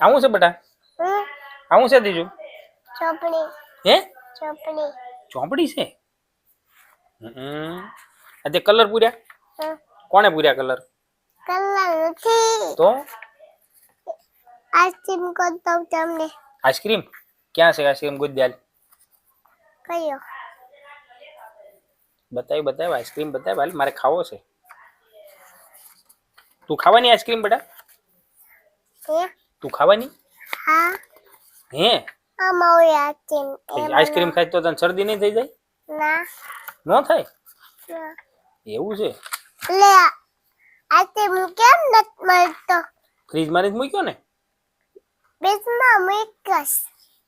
આવું છે બેટા? આવું છે દીજુ? ચોપડી. હે? ચોપડી. ચોપડી છે? આ તે કલર પૂર્યા? કોણે પૂર્યા કલર? કલર નથી. તો આઈસ્ક્રીમ કરતો તમને. આઈસ્ક્રીમ ક્યાં છે? આઈસ્ક્રીમ ગુદ્યાલ કયો? બતાવ આઈસ્ક્રીમ બતાવ. હાલ મારે ખાવો છે. તું ખાવાની આઈસ્ક્રીમ બેટા? હે? તું ખાવાની? હા. હે? અમારી આઈસ્ક્રીમ. આઈસ્ક્રીમ ખાય તો તને શરદી નહીં થઈ જાય? ના. નો થાય? ના. એવું છે? લે આઈસ્ક્રીમ કેમ નથી મળતો? ફ્રીજ માં જ મૂક્યો ને? બેસમાં મૂકસ.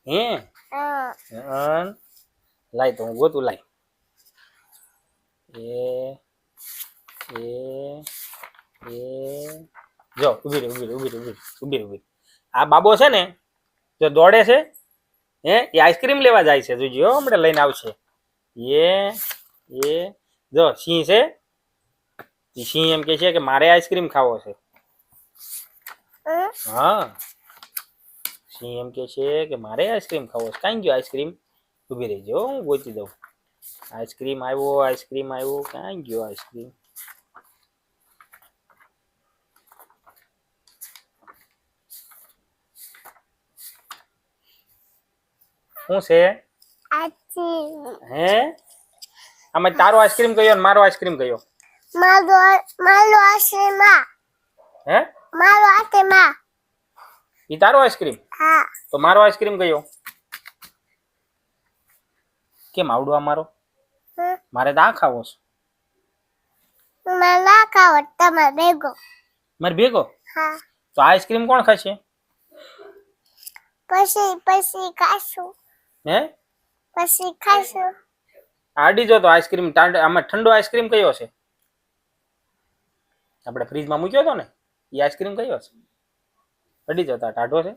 હે? લાય તો હું ગોતું લાય. જો ઉભી રે. આ બાબો છે ને જો દોડે છે હે એ આઈસ્ક્રીમ લેવા જાય છે. જોજો હમણાં લઈને આવશે. જો સિંહ છે. સિંહ એમ કે છે કે મારે આઈસ્ક્રીમ ખાવો છે. હા સિંહ એમ કે છે કે મારે આઈસ્ક્રીમ ખાવો છે. કાંઈ ગયો આઈસ્ક્રીમ? ઉભી રહેજો હું ગોતી દઉં. આઈસ્ક્રીમ આવ્યો. ક્યાં ગયો આઈસ્ક્રીમ? શું છે? હે? આમાં તારો આઈસ્ક્રીમ કયો ને મારો આઈસ્ક્રીમ કયો? મારો આઈસ્ક્રીમ. હે? મારો આઈસ્ક્રીમ. ઈ તારો આઈસ્ક્રીમ? હા. તો મારો આઈસ્ક્રીમ કયો? કેમ આવડો આ મારો? મારે તો આ ખાવો છે. મને ના ખાવો તમારે ભેગો. મારે ભેગો? હા. તો આઈસ્ક્રીમ કોણ ખાશે? પછી ખાશું. હે? પછી ખાશું. આડી જો તો આઈસ્ક્રીમ આમાં ઠંડો આઈસ્ક્રીમ કયો છે? આપણે ફ્રીજમાં મૂક્યો હતો ને એ આઈસ્ક્રીમ કયો છે? અડી જતા ટાઢો છે?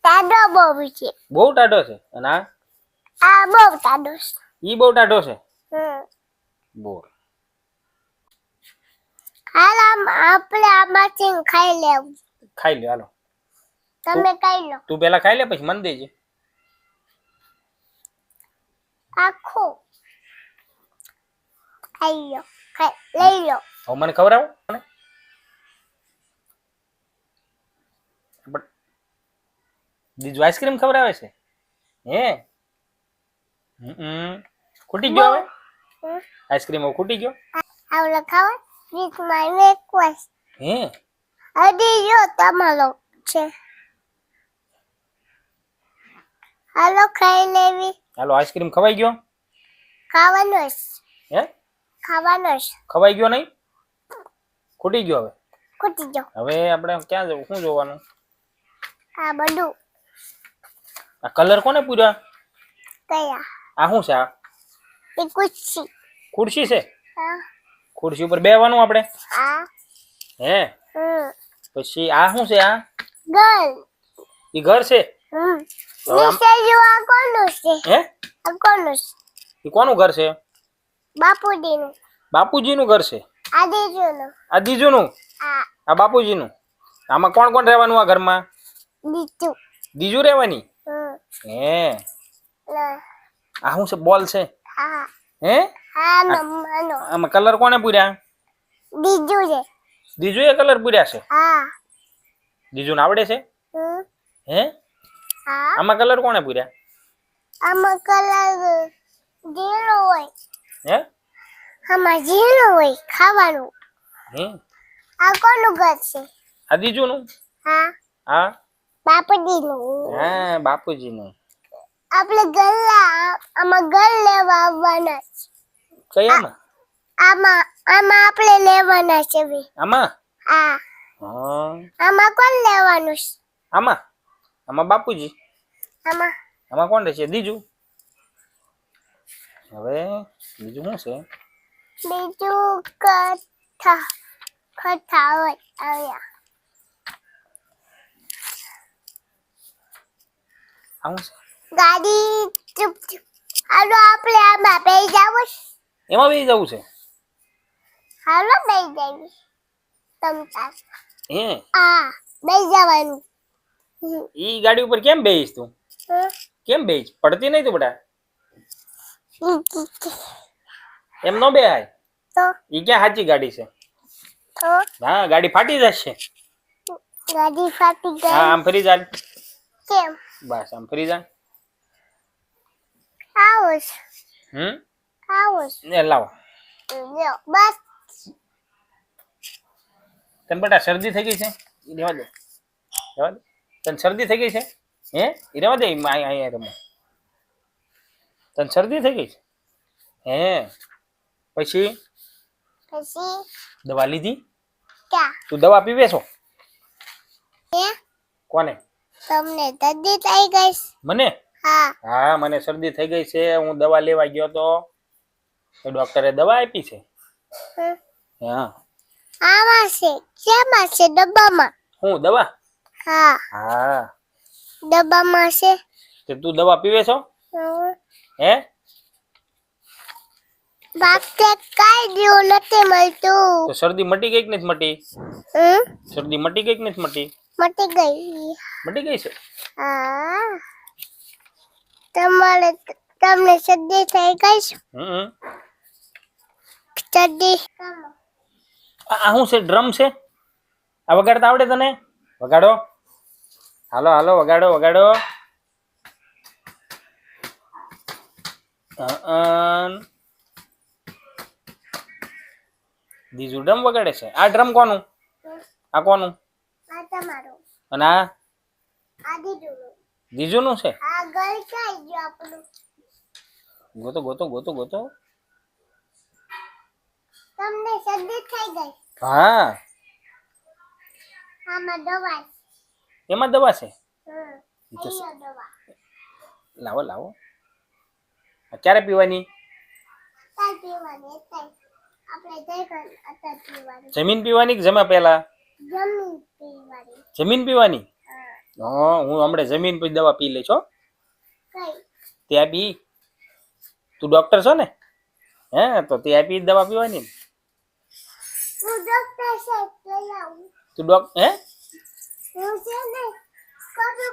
ટાઢો બહુ છે. બહુ ટાઢો છે? અને આ બહુ ટાઢો છે. ઈ બહુ ટાઢો છે? બોલ. હાલ આપણે આમાંથી ખાઈ લેવું. ખાઈ લે હાલો. તમે ખાઈ લો. તું પેલા ખાઈ લે પછી મને દેજે. આખો ખાઈ લો. લઈ લો. હવે મને ખવડાવો ને. બીજું આઈસ્ક્રીમ ખવડાવે છે? હે? ખૂટી ગયો હવે? આઈસ્ક્રીમ હવે ખૂટી ગયો? આવલો ખાવા ફ્રીજમાં મેકવાસ. હે? હજી જો તમારો છે. હાલો ખાઈ લેવી. હાલો આઈસ્ક્રીમ ખવાઈ ગયો? ખાવાનો છે. હે? ખાવાનો છે. ખવાઈ ગયો નહીં? ખૂટી ગયો હવે? ખૂટી ગયો. હવે આપણે ક્યાં જવું? શું જોવાનું? આ બધું. આ કલર કોને પૂર્યા? કયા? આ શું છે? આ એ ખુરશી. ખુરશી છે? હા. ખુરશી ઉપર બેવાનું આપણે? હા. હે? પછી આ શું છે? આ ઘર. ઈ ઘર છે? નીચે જો આ કોનું છે? હે? આ કોનું છે? ઈ કોનું ઘર છે? બાપુજીનું. બાપુજીનું ઘર છે? આ દીજુનું. આ દીજુનું? હા. આ બાપુજીનું? આમાં કોણ કોણ રહેવાનું આ ઘરમાં? દીજુ. દીજુ રહેવાની? હે? આ શું છે? બોલ છે? હા. હે? હા મમ્માનો. આમાં કલર કોને પૂર્યા? દીજુ છે. દીજુ એ કલર પૂર્યા છે? હા. દીજુને આવડે છે? હે? હા. આમાં કલર કોને પૂર્યા? આમાં કલર ઝીણો હોય. હે? આમાં ઝીણો હોય ખાવાનું. હે? આ કોનું ઘર છે? આ દીજુનું? હા. હા. બાપુજીનું. હા બાપુજીનું. આપણે આમાં ઘર લેવા આવવાના છે. કયામાં? આમાં આપણે લેવાના છે. આમાં? હા. આમાં કોણ લેવાનું છે? આમાં બાપુજી. આમાં કોણ રહેશે? દીજુ. હવે બીજું શું છે? બીજું કથા હોય અહીંયા. આવું છે? ગાડી ચૂપ હાલો આપણે આમાં બેસી જવું છે. એમાં બેસી જવું છે? હાલો બેસી જઈએ તમતાર. હે? હા. બેસી જવાનું. ઈ ગાડી ઉપર કેમ બેહીશ તું? કેમ બેહીશ? પડતી નહીં તું બેટા. એમ નો બેહાય. તો ઈ ક્યાં સાચી ગાડી છે? તો હા, ગાડી ફાટી જશે. ગાડી ફાટી હા, ગઈ. આમ ફરી જા. કેમ? બસ આમ ફરી જા. આવો છે. આવો છે. ને લાવો. લ્યો, બસ. તને બેટા શરદી થઈ ગઈ છે? ઈ રહેવા દે. રહેવા દે. તને શરદી થઈ ગઈ છે? હે? ઈ રહેવા દે. અહીંયા રમો. તને શરદી થઈ ગઈ છે? હે? પછી પછી દવા લીધી? ક્યાં? તું દવા પીવે છો? હે? કોને? તમને શરદી થઈ ગઈ છે? મને? હા. હા, મને શરદી થઈ ગઈ છે. હું દવા લેવા ગયો તો ડોક્ટરે દવા આપી છે. હા. આમાં છે. શેમાં છે? ડબ્બામાં. હું દવા? હા. હા. ડબ્બામાં છે. તે તું દવા પીવે છો? હે? બાપે કાઈ દેવું નથી મળતું. તો શરદી મટી ગઈ કે નથી મટી? શરદી મટી ગઈ કે નથી મટી? મટી ગઈ. મટી ગઈ છે. હા. તમને શરદી થઈ ગઈ છે? શરદી. આ શું છે? ડ્રમ છે? આ વગાડતા આવડે તને? વગાડો. હાલો હાલો વગાડો વગાડો. દીજુ ડ્રમ વગાડે છે. આ ડ્રમ કોનું? આ કોનું? આ તમારું. અને આ આ દીદુનું. દીજુનું છે. આ ગળ ક્યાં ગયું આપણું? ગોતો ગોતો ગોતો ગોતો. તમને શરદી થઈ ગઈ. હા. આમાં દવા છે. એમાં દવા છે. અહીંયા દવા. લાવો લાવો. આ ક્યારે પીવાની? તાર પીવાની અત્યારે. આપણે જઈ અત્યારે પીવાની. જમીન પીવાની કે જમ્યા પહેલા? જમીન પીવાની. જમીન પીવાની? હા. હા, હું હમણાં જમીન પછી દવા પી લઈશ હો. કઈ? ત્યાં પી. તું ડોક્ટર છો ને? હે તો ત્યાં પી દવા પીવાની. હું ડોક્ટર છે લઈ આવું. તું હે? હું છે ને કરું